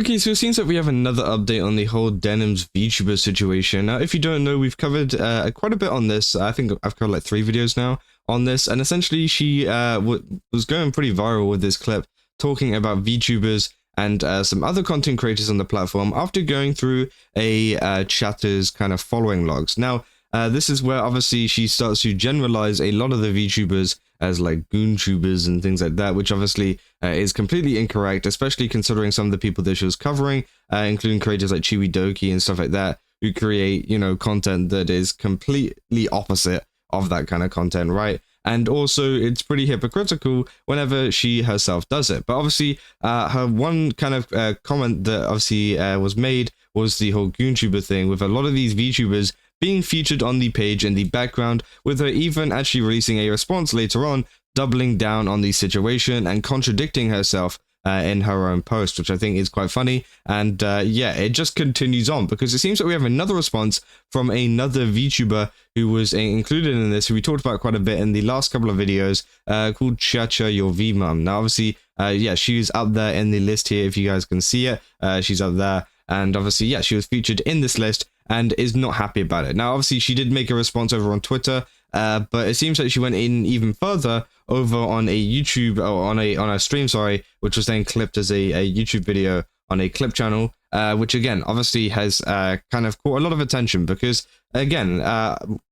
Okay, so it seems like we have another update on the whole Denims VTuber situation. Now, if you don't know, we've covered quite a bit on this. I think I've covered like 3 videos now on this, and essentially she was going pretty viral with this clip talking about VTubers and some other content creators on the platform after going through a chatter's kind of following logs. Now, this is where obviously she starts to generalize a lot of the VTubers as like goontubers and things like that, which obviously is completely incorrect, especially considering some of the people that she was covering, including creators like Chiwidoki and stuff like that, who create, you know, content that is completely opposite of that kind of content, right? And also, it's pretty hypocritical whenever she herself does it. But obviously, her one kind of comment that obviously was made was the whole goontuber thing, with a lot of these VTubers being featured on the page in the background, with her even actually releasing a response later on, doubling down on the situation and contradicting herself in her own post, which I think is quite funny. And yeah, it just continues on, because it seems that we have another response from another VTuber who was included in this, who we talked about quite a bit in the last couple of videos, called ChaChaYourVmom. Now, obviously, yeah, she's up there in the list here, if you guys can see it. She's up there, and obviously, yeah, she was featured in this list and is not happy about it. Now, obviously, she did make a response over on Twitter, but it seems like she went in even further over on a YouTube, or on a stream, sorry, which was then clipped as a YouTube video on a clip channel, which again, obviously has kind of caught a lot of attention, because again,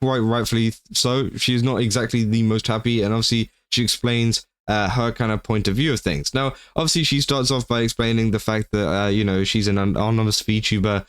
quite rightfully so, she's not exactly the most happy, and obviously she explains her kind of point of view of things. Now, obviously, she starts off by explaining the fact that, you know, she's an anonymous VTuber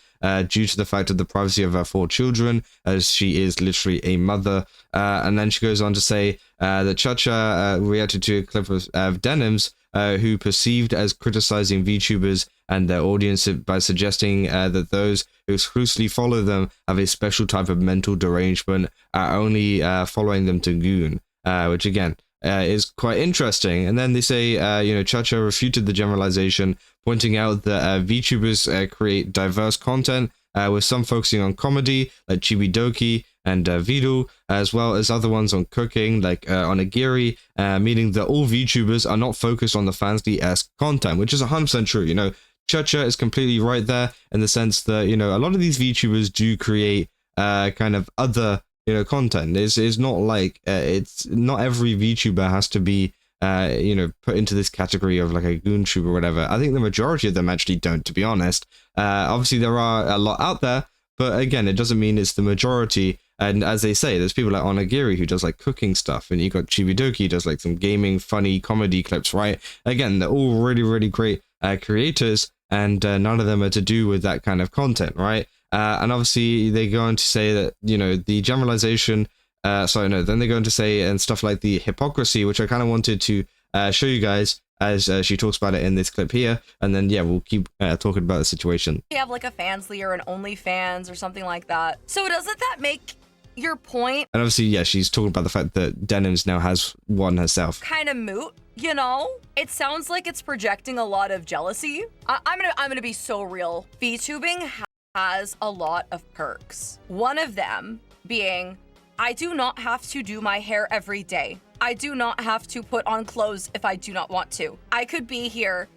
due to the fact of the privacy of her 4 children, as she is literally a mother. And then she goes on to say that ChaCha reacted to a clip of Denims, who perceived as criticizing VTubers and their audience by suggesting that those who exclusively follow them have a special type of mental derangement, only following them to goon, which again, is quite interesting. And then they say, you know, ChaCha refuted the generalization, pointing out that VTubers create diverse content, with some focusing on comedy, like Chiwidoki and Vidal, as well as other ones on cooking, like onigiri, meaning that all VTubers are not focused on the fantasy-esque content, which is 100% true. You know, ChaCha is completely right there, in the sense that, you know, a lot of these VTubers do create kind of other, you know, content. Is not like it's not every VTuber has to be you know, put into this category of like a goontube or whatever. I think the majority of them actually don't, to be honest. Obviously there are a lot out there, but again, it doesn't mean it's the majority. And as they say, there's people like onigiri who does like cooking stuff, and you got Chiwidoki who does like some gaming, funny comedy clips, right? Again, they're all really, really great creators, and none of them are to do with that kind of content, right? And obviously they go on to say that, you know, the generalization, sorry, no, then they go on to say and stuff like the hypocrisy, which I kind of wanted to show you guys as she talks about it in this clip here. And then, yeah, we'll keep talking about the situation. You have like a Fansly or an OnlyFans or something like that. So doesn't that make your point? And obviously, yeah, she's talking about the fact that Denims now has one herself. Kind of moot, you know? It sounds like it's projecting a lot of jealousy. I'm gonna be so real. VTubing has a lot of perks. One of them being, I do not have to do my hair every day. I do not have to put on clothes if I do not want to. I could be here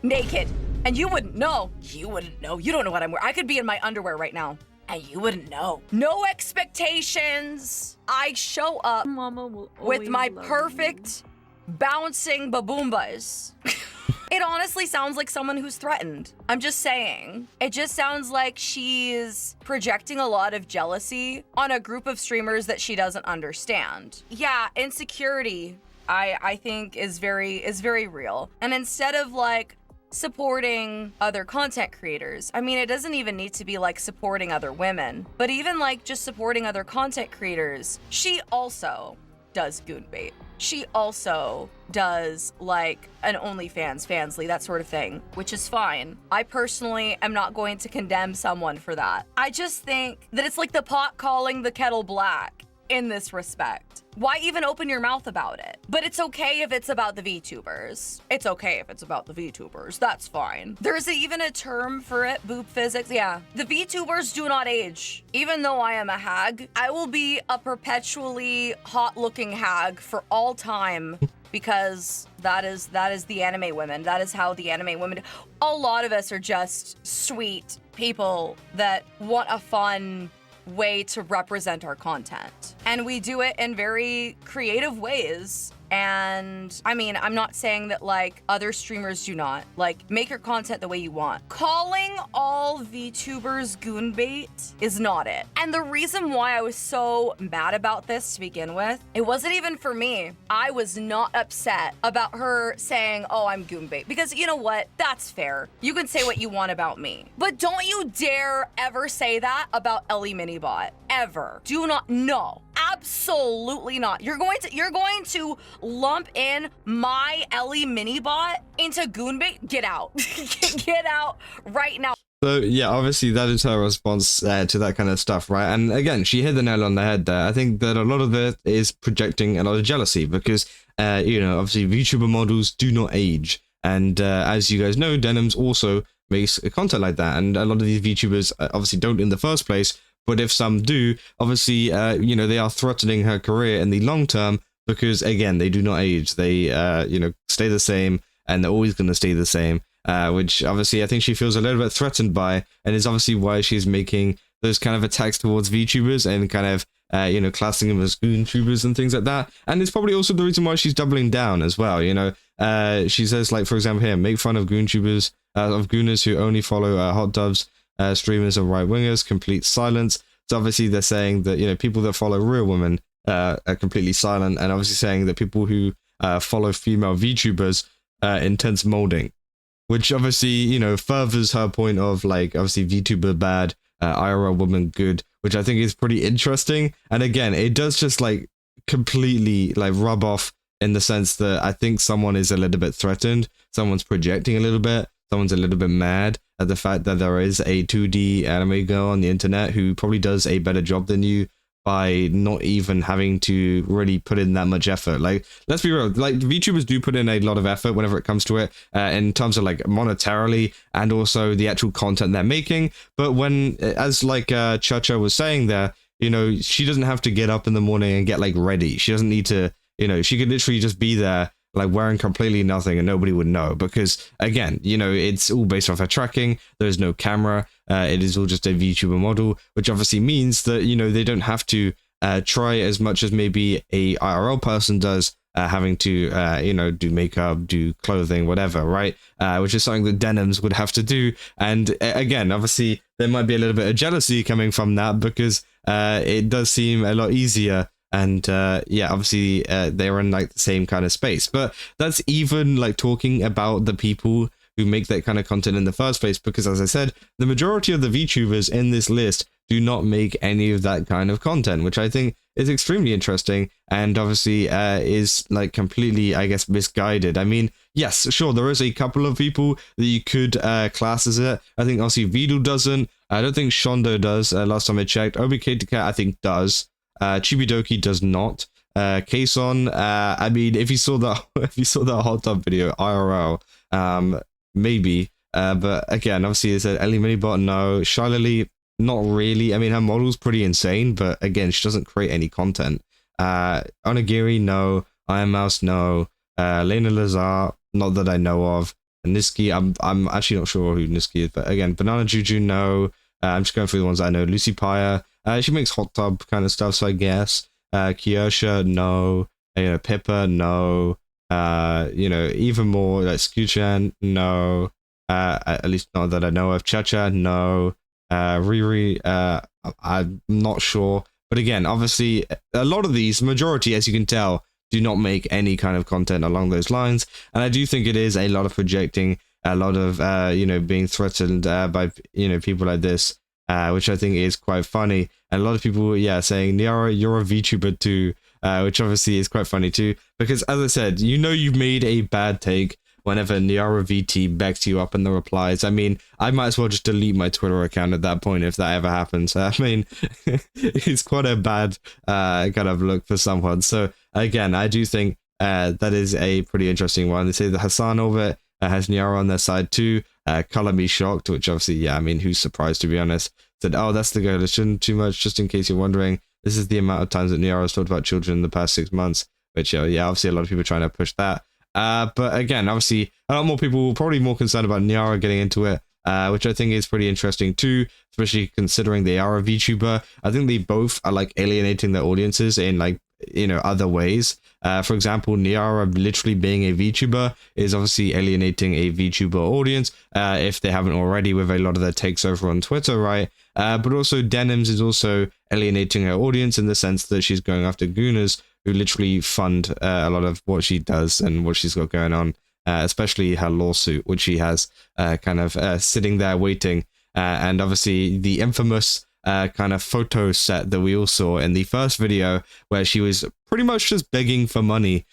naked and you wouldn't know. You wouldn't know. You don't know what I'm wearing. I could be in my underwear right now and you wouldn't know. No expectations. I show up with my perfect bouncing baboombas. It honestly sounds like someone who's threatened. I'm just saying. It just sounds like she's projecting a lot of jealousy on a group of streamers that she doesn't understand. Yeah, insecurity, I think is very real. And instead of like supporting other content creators, I mean, it doesn't even need to be like supporting other women, but even like just supporting other content creators, she also does goonbait. She also does like an OnlyFans, Fansly, that sort of thing, which is fine. I personally am not going to condemn someone for that. I just think that it's like the pot calling the kettle black in this respect. Why even open your mouth about it? But it's okay if it's about the VTubers. It's okay if it's about the VTubers. That's fine. There's even a term for it, boob physics. Yeah, the VTubers do not age. Even though I am a hag, I will be a perpetually hot-looking hag for all time because that is the anime women. That is how the anime women. A lot of us are just sweet people that want a fun way to represent our content, and we do it in very creative ways. And I mean, I'm not saying that like other streamers do not. Like, make your content the way you want. Calling all VTubers goonbait is not it. And the reason why I was so mad about this to begin with, it wasn't even for me. I was not upset about her saying, oh, I'm goonbait. Because you know what? That's fair. You can say what you want about me. But don't you dare ever say that about Ellie Minibot. Ever. Do not. No. Absolutely not. You're going to lump in my Ellie Minibot into goonbait? Get out. Get out right now. So yeah, obviously that is her response to that kind of stuff, right? And again, she hit the nail on the head there. I think that a lot of it is projecting a lot of jealousy because, you know, obviously VTuber models do not age. And as you guys know, Denims also makes content like that. And a lot of these VTubers obviously don't in the first place. But if some do, obviously, you know, they are threatening her career in the long term because, again, they do not age. They, you know, stay the same and they're always going to stay the same, which obviously I think she feels a little bit threatened by, and is obviously why she's making those kind of attacks towards VTubers and kind of, you know, classing them as goon tubers and things like that. And it's probably also the reason why she's doubling down as well, you know. She says, like, for example, here, make fun of goon tubers, of gooners who only follow hot tubs. Streamers and right-wingers, complete silence. So obviously they're saying that, you know, people that follow real women are completely silent, and obviously saying that people who follow female VTubers intense molding, which obviously, you know, furthers her point of, like, obviously VTuber bad, IRL woman good, which I think is pretty interesting. And again, it does just, like, completely, like, rub off in the sense that I think someone is a little bit threatened, someone's projecting a little bit, someone's a little bit mad at the fact that there is a 2D anime girl on the internet who probably does a better job than you by not even having to really put in that much effort. Like, let's be real, like, VTubers do put in a lot of effort whenever it comes to it, in terms of, like, monetarily and also the actual content they're making. But when, as like ChaCha was saying there, you know, she doesn't have to get up in the morning and get, like, ready. She doesn't need to, you know, she could literally just be there, like, wearing completely nothing and nobody would know, because again, you know, it's all based off her tracking. There's no camera. It is all just a VTuber model, which obviously means that, you know, they don't have to try as much as maybe a IRL person does, having to, you know, do makeup, do clothing, whatever, right? Which is something that Denims would have to do. And again, obviously there might be a little bit of jealousy coming from that, because it does seem a lot easier. And yeah, obviously they're in, like, the same kind of space. But that's even, like, talking about the people who make that kind of content in the first place, because as I said, the majority of the VTubers in this list do not make any of that kind of content, which I think is extremely interesting, and obviously is, like, completely, I guess, misguided. I mean, yes, sure, there is a couple of people that you could class as it. I think obviously Vidal doesn't. I don't think Shondo does, last time I checked. OBK I think does. Chibidoki does not. Kason, I mean, if you saw that, hot tub video IRL, maybe. But again, obviously, it said Ellie Minibot, no. Shylily, not really. I mean, her model's pretty insane, but again, she doesn't create any content. Onigiri, no. Iron Mouse, no. Lena Lazar, not that I know of. Niski, I'm actually not sure who Niski is, but again, Banana Juju, no. I'm just going through the ones I know. Lucy Pyre, she makes hot tub kind of stuff, so I guess. Kyosha, no. You know, Pippa, no. You know, even more, like Skuchan, no. At least not that I know of. ChaCha, no. Riri, I'm not sure. But again, obviously, a lot of these, majority, as you can tell, do not make any kind of content along those lines. And I do think it is a lot of projecting, a lot of, you know, being threatened by, you know, people like this, which I think is quite funny. And a lot of people, yeah, saying, Niara, you're a VTuber too, which obviously is quite funny too. Because as I said, you know, you've made a bad take whenever Niara VT backs you up in the replies. I mean, I might as well just delete my Twitter account at that point if that ever happens. I mean, it's quite a bad kind of look for someone. So again, I do think that is a pretty interesting one. They say the Hassan of it has Niara on their side too. Color me shocked, which obviously, yeah, I mean, who's surprised, to be honest? Said, oh, that's the girl that shouldn't too much, just in case you're wondering. This is the amount of times that Niara has talked about children in the past 6 months. which yeah, obviously a lot of people are trying to push that. But again, obviously a lot more people probably more concerned about Niara getting into it, which I think is pretty interesting too, especially considering they are a VTuber. I think they both are like alienating their audiences in like, you know, other ways. For example, Niara literally being a VTuber is obviously alienating a VTuber audience, if they haven't already, with a lot of their takes over on Twitter, right? But also Denims is also alienating her audience in the sense that she's going after gooners who literally fund a lot of what she does and what she's got going on, especially her lawsuit, which she has kind of sitting there waiting. And obviously the infamous kind of photo set that we all saw in the first video, where she was pretty much just begging for money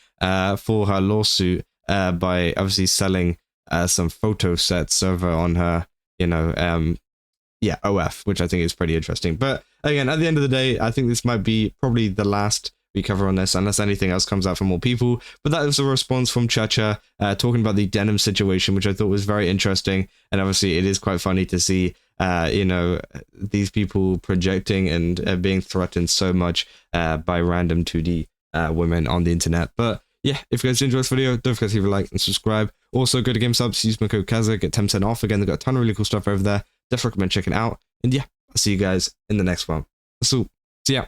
for her lawsuit by obviously selling some photo sets over on her, you know, yeah, OF, which I think is pretty interesting. But again, at the end of the day, I think this might be probably the last we cover on this, unless anything else comes out from more people. But that was a response from ChaCha talking about the denim situation, which I thought was very interesting. And obviously it is quite funny to see, you know, these people projecting and being threatened so much by random 2D women on the internet. But yeah, if you guys enjoyed this video, don't forget to leave a like and subscribe. Also, go to GameSubs, use my code ChaCha, get 10% off. Again, they've got a ton of really cool stuff over there. Definitely recommend checking it out. And yeah, I'll see you guys in the next one. So, see ya.